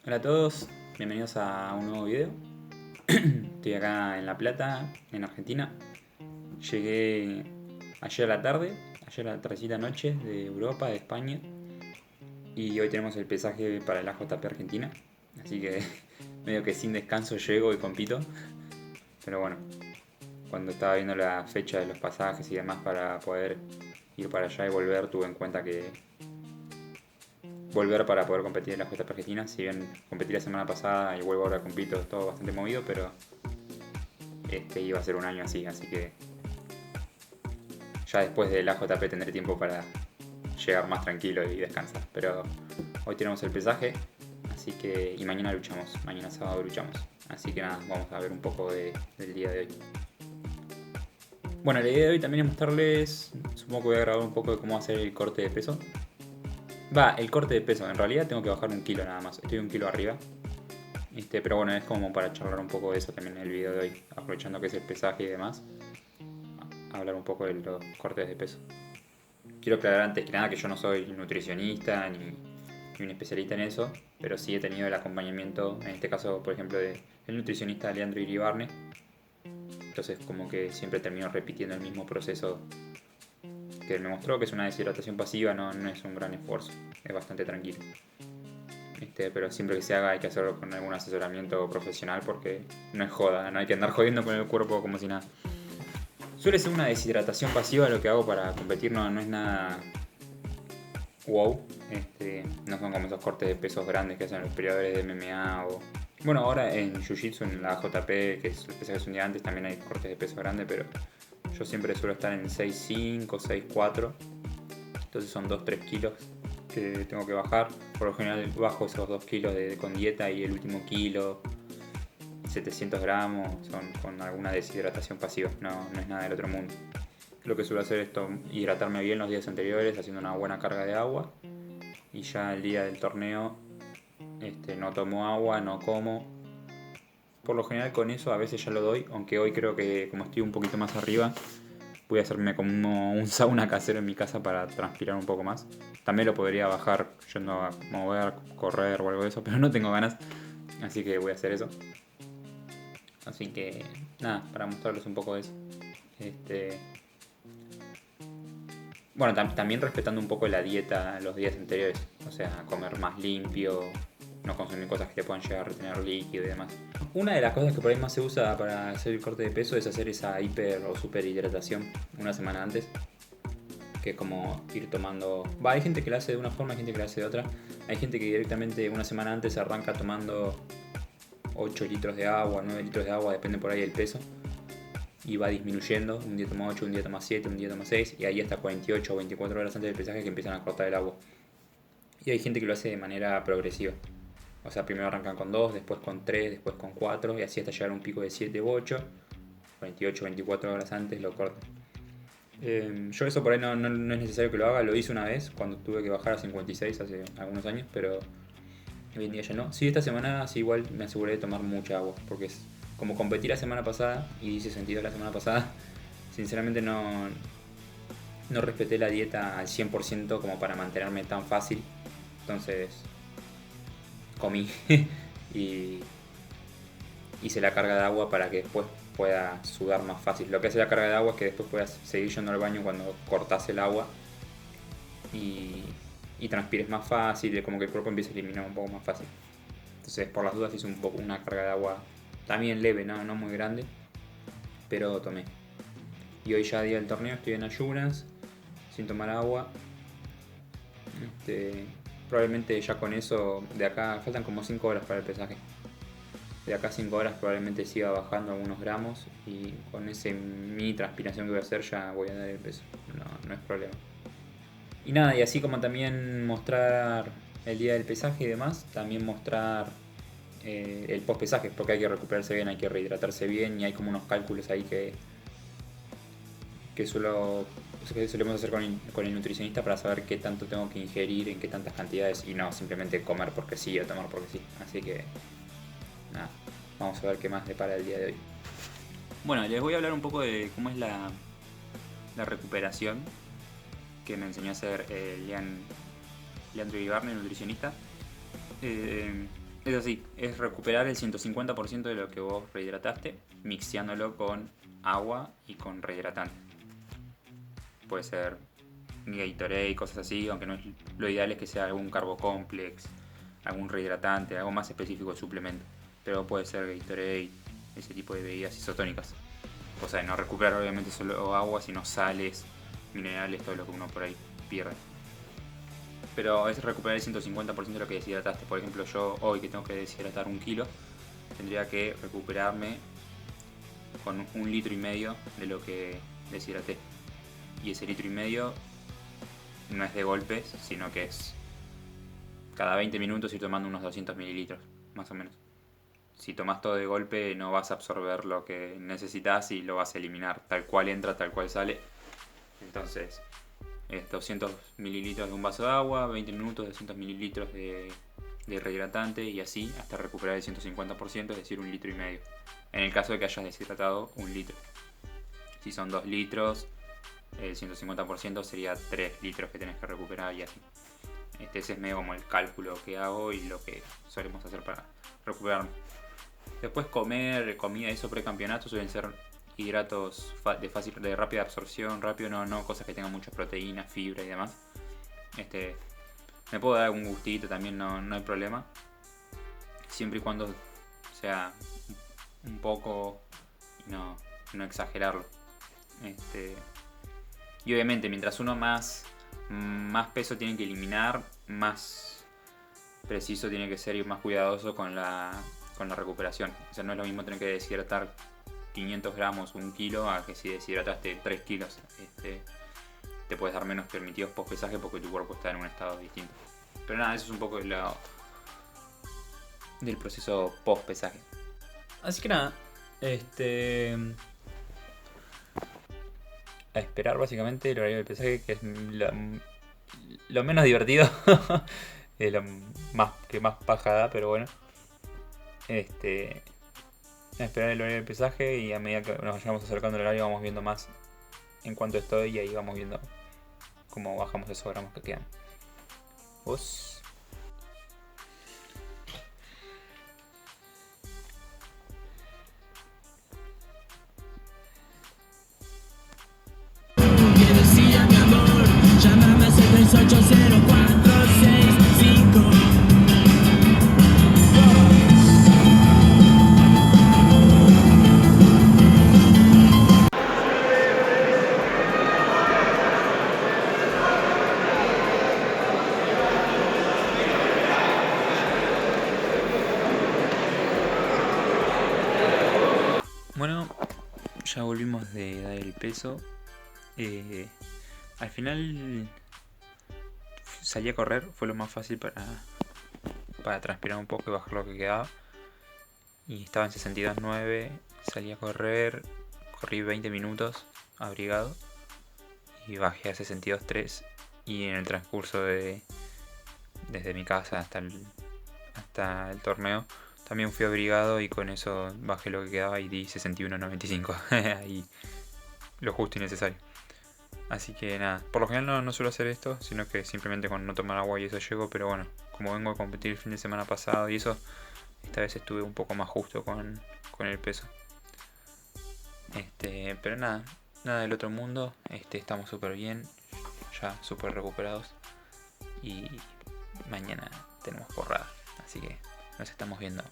Hola a todos, bienvenidos a un nuevo video. Estoy acá en La Plata, en Argentina. Llegué ayer a la tarde, ayer a la tardecita noche de Europa, de España. Y hoy tenemos el pesaje para la JP Argentina. Así que medio que sin descanso llego y compito. Pero bueno, cuando estaba viendo la fecha de los pasajes y demás para poder ir para allá y volver, tuve en cuenta que volver para poder competir en la JP Argentina. Si bien competí la semana pasada y vuelvo ahora compito, es todo bastante movido, pero iba a ser un año así que ya después de la JP tendré tiempo para llegar más tranquilo y descansar. Pero hoy tenemos el pesaje, así que y mañana luchamos, mañana sábado luchamos. Así que nada, vamos a ver un poco del día de hoy. Bueno, la idea de hoy también es mostrarles, supongo que voy a grabar un poco de cómo hacer el corte de peso. El corte de peso, en realidad tengo que bajar 1 kilo nada más, estoy 1 kilo arriba. Pero bueno, es como para charlar un poco de eso también en el video de hoy, aprovechando que es el pesaje y demás, hablar un poco de los cortes de peso. Quiero aclarar antes que nada que yo no soy nutricionista ni un especialista en eso, pero sí he tenido el acompañamiento, en este caso, por ejemplo, del nutricionista Leandro Iribarne. Entonces, como que siempre termino repitiendo el mismo proceso que él me mostró, que es una deshidratación pasiva, no es un gran esfuerzo, es bastante tranquilo. Pero siempre que se haga hay que hacerlo con algún asesoramiento profesional porque no es joda, no hay que andar jodiendo con el cuerpo como si nada. Suele ser una deshidratación pasiva lo que hago para competir, no es nada wow. No son como esos cortes de pesos grandes que hacen los peleadores de MMA o... Bueno, ahora en Jiu-Jitsu, en la JP, que es el peso que es un día antes, también hay cortes de peso grandes, pero yo siempre suelo estar en 6.5, 6.4. Entonces son 2-3 kilos que tengo que bajar. Por lo general bajo esos 2 kilos con dieta y el último kilo, 700 gramos, son con alguna deshidratación pasiva, no es nada del otro mundo. Lo que suelo hacer es hidratarme bien los días anteriores haciendo una buena carga de agua y ya el día del torneo no tomo agua, no como. Por lo general con eso a veces ya lo doy, aunque hoy creo que como estoy un poquito más arriba, voy a hacerme como un sauna casero en mi casa para transpirar un poco más. También lo podría bajar yendo a mover, correr o algo de eso, pero no tengo ganas, así que voy a hacer eso. Así que nada, para mostrarles un poco de eso. Este, bueno, también respetando un poco la dieta los días anteriores, o sea, comer más limpio, no consumir cosas que te puedan llegar a retener líquido y demás. Una de las cosas que por ahí más se usa para hacer el corte de peso es hacer esa hiper o super hidratación una semana antes, que es como ir tomando... hay gente que lo hace de una forma, hay gente que lo hace de otra. Hay gente que directamente una semana antes arranca tomando 8 litros de agua, 9 litros de agua, depende por ahí del peso. Y va disminuyendo, un día toma 8, un día toma 7, un día toma 6, y ahí hasta 48 o 24 horas antes del pesaje que empiezan a cortar el agua. Y hay gente que lo hace de manera progresiva. O sea, primero arrancan con 2, después con 3, después con 4, y así hasta llegar a un pico de 7 u 8, 48, 24 horas antes lo cortan. Yo eso por ahí no es necesario que lo haga, lo hice una vez cuando tuve que bajar a 56 hace algunos años, pero hoy en día ya no. Sí, esta semana sí igual me aseguré de tomar mucha agua, porque es como competí la semana pasada y hice sentido la semana pasada, sinceramente no respeté la dieta al 100% como para mantenerme tan fácil, entonces comí y hice la carga de agua para que después pueda sudar más fácil. Lo que hace la carga de agua es que después puedas seguir yendo al baño cuando cortas el agua y transpires más fácil, como que el cuerpo empieza a eliminar un poco más fácil. Entonces por las dudas hice una carga de agua también leve, no muy grande, pero tomé. Y hoy ya día del torneo estoy en ayunas, sin tomar agua. Probablemente ya con eso, de acá faltan como 5 horas para el pesaje. De acá a 5 horas probablemente siga bajando algunos gramos y con ese mini transpiración que voy a hacer ya voy a dar el peso. No es problema. Y nada, y así como también mostrar el día del pesaje y demás, también mostrar el post pesaje, porque hay que recuperarse bien, hay que rehidratarse bien y hay como unos cálculos ahí que solemos hacer con el nutricionista para saber qué tanto tengo que ingerir, en qué tantas cantidades y no simplemente comer porque sí o tomar porque sí. Así que nada, vamos a ver qué más depara el día de hoy. Bueno, les voy a hablar un poco de cómo es la recuperación que me enseñó a hacer Leandro Ibarne, el nutricionista. Es así, es recuperar el 150% de lo que vos rehidrataste, mixeándolo con agua y con rehidratante. Puede ser Gatorade y cosas así, aunque no es, lo ideal es que sea algún carbocomplex, algún rehidratante, algo más específico de suplemento. Pero puede ser Gatorade, ese tipo de bebidas isotónicas. O sea, no recuperar obviamente solo agua, sino sales, minerales, todo lo que uno por ahí pierde. Pero es recuperar el 150% de lo que deshidrataste. Por ejemplo, yo hoy que tengo que deshidratar 1 kilo, tendría que recuperarme con 1,5 litros de lo que deshidraté. Y ese 1,5 litros no es de golpes, sino que es cada 20 minutos ir tomando unos 200 mililitros, más o menos. Si tomas todo de golpe no vas a absorber lo que necesitas y lo vas a eliminar. Tal cual entra, tal cual sale. Entonces, 200 mililitros de un vaso de agua, 20 minutos, 200 mililitros de rehidratante y así hasta recuperar el 150%, es decir, 1,5 litros. En el caso de que hayas deshidratado 1 litro. Si son 2 litros, el 150% sería 3 litros que tenés que recuperar y así. Ese es medio como el cálculo que hago y lo que solemos hacer para recuperarme. Después comer comida eso precampeonato suelen ser hidratos de rápida absorción, rápido, no cosas que tengan mucha proteína, fibra y demás. Me puedo dar un gustito también, no hay problema. Siempre y cuando sea un poco y no exagerarlo. Y obviamente mientras uno más peso tiene que eliminar, más preciso tiene que ser y más cuidadoso con la recuperación. O sea, no es lo mismo tener que deshidratar 500 gramos, 1 kilo, a que si deshidrataste 3 kilos. Te puedes dar menos permitidos post pesaje porque tu cuerpo está en un estado distinto. Pero nada, eso es un poco del proceso post pesaje. Así que nada, a esperar básicamente el horario del pesaje, que es lo menos divertido, lo que más paja da, pero bueno. A esperar el horario del pesaje y a medida que nos vayamos acercando al horario vamos viendo más en cuánto estoy y ahí vamos viendo cómo bajamos esos gramos que quedan. ¿Vos? Llámame al 7680465. Bueno, ya volvimos de dar el peso. Al final salí a correr, fue lo más fácil para transpirar un poco y bajar lo que quedaba. Y estaba en 62,9, salí a correr, corrí 20 minutos abrigado y bajé a 62,3. Y en el transcurso desde mi casa hasta el torneo también fui abrigado y con eso bajé lo que quedaba y di 61,95. Ahí lo justo y necesario. Así que nada, por lo general no suelo hacer esto, sino que simplemente con no tomar agua y eso llego, pero bueno, como vengo a competir el fin de semana pasado y eso, esta vez estuve un poco más justo con el peso. Pero nada del otro mundo, estamos súper bien, ya súper recuperados y mañana tenemos porrada, así que nos estamos viendo.